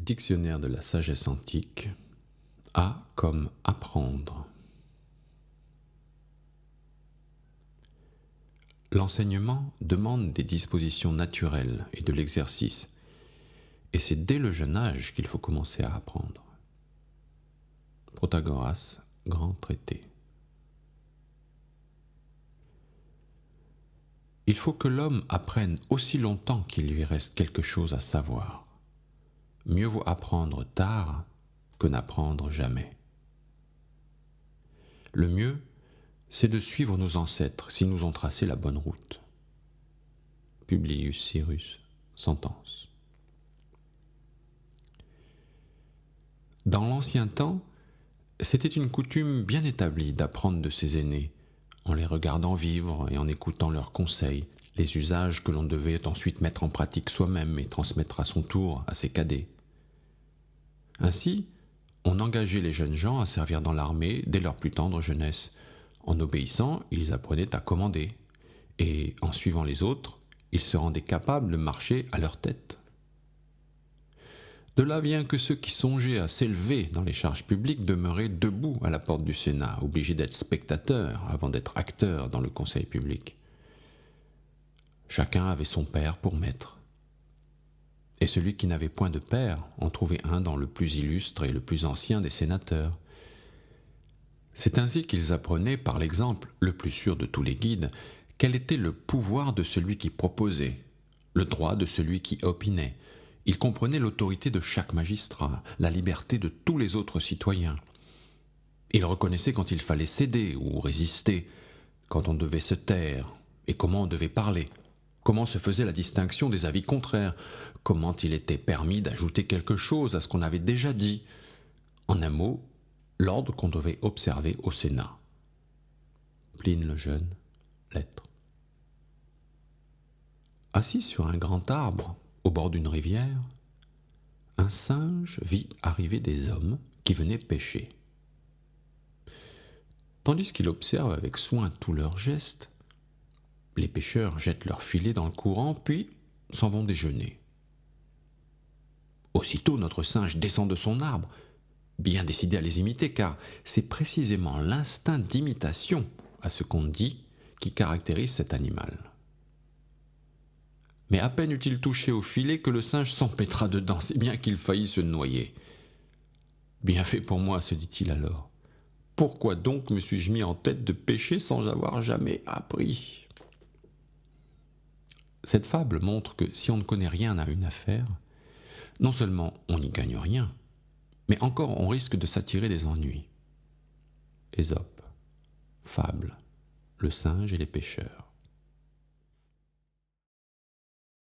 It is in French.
Dictionnaire de la sagesse antique. A comme apprendre. L'enseignement demande des dispositions naturelles et de l'exercice, et c'est dès le jeune âge qu'il faut commencer à apprendre. Protagoras, Grand Traité. Il faut que l'homme apprenne aussi longtemps qu'il lui reste quelque chose à savoir. Mieux vaut apprendre tard que n'apprendre jamais. Le mieux, c'est de suivre nos ancêtres s'ils nous ont tracé la bonne route. Publius Cyrus, Sentence. Dans l'ancien temps, c'était une coutume bien établie d'apprendre de ses aînés, en les regardant vivre et en écoutant leurs conseils, les usages que l'on devait ensuite mettre en pratique soi-même et transmettre à son tour à ses cadets. Ainsi, on engageait les jeunes gens à servir dans l'armée dès leur plus tendre jeunesse. En obéissant, ils apprenaient à commander, et en suivant les autres, ils se rendaient capables de marcher à leur tête. De là vient que ceux qui songeaient à s'élever dans les charges publiques demeuraient debout à la porte du Sénat, obligés d'être spectateurs avant d'être acteurs dans le conseil public. Chacun avait son père pour maître. Et celui qui n'avait point de père en trouvait un dans le plus illustre et le plus ancien des sénateurs. C'est ainsi qu'ils apprenaient, par l'exemple, le plus sûr de tous les guides, quel était le pouvoir de celui qui proposait, le droit de celui qui opinait. Ils comprenaient l'autorité de chaque magistrat, la liberté de tous les autres citoyens. Ils reconnaissaient quand il fallait céder ou résister, quand on devait se taire et comment on devait parler, comment se faisait la distinction des avis contraires, comment il était permis d'ajouter quelque chose à ce qu'on avait déjà dit. En un mot, l'ordre qu'on devait observer au Sénat. Pline le Jeune, Lettres. Assis sur un grand arbre, au bord d'une rivière, un singe vit arriver des hommes qui venaient pêcher. Tandis qu'il observe avec soin tous leurs gestes, les pêcheurs jettent leurs filets dans le courant, puis s'en vont déjeuner. Aussitôt, notre singe descend de son arbre, bien décidé à les imiter, car c'est précisément l'instinct d'imitation, à ce qu'on dit, qui caractérise cet animal. Mais à peine eut-il touché au filet que le singe s'empêtra dedans, si bien qu'il faillit se noyer. « Bien fait pour moi, se dit-il alors. Pourquoi donc me suis-je mis en tête de pêcher sans avoir jamais appris ?» Cette fable montre que si on ne connaît rien à une affaire, non seulement on n'y gagne rien, mais encore on risque de s'attirer des ennuis. Ésope, fable, le singe et les pêcheurs.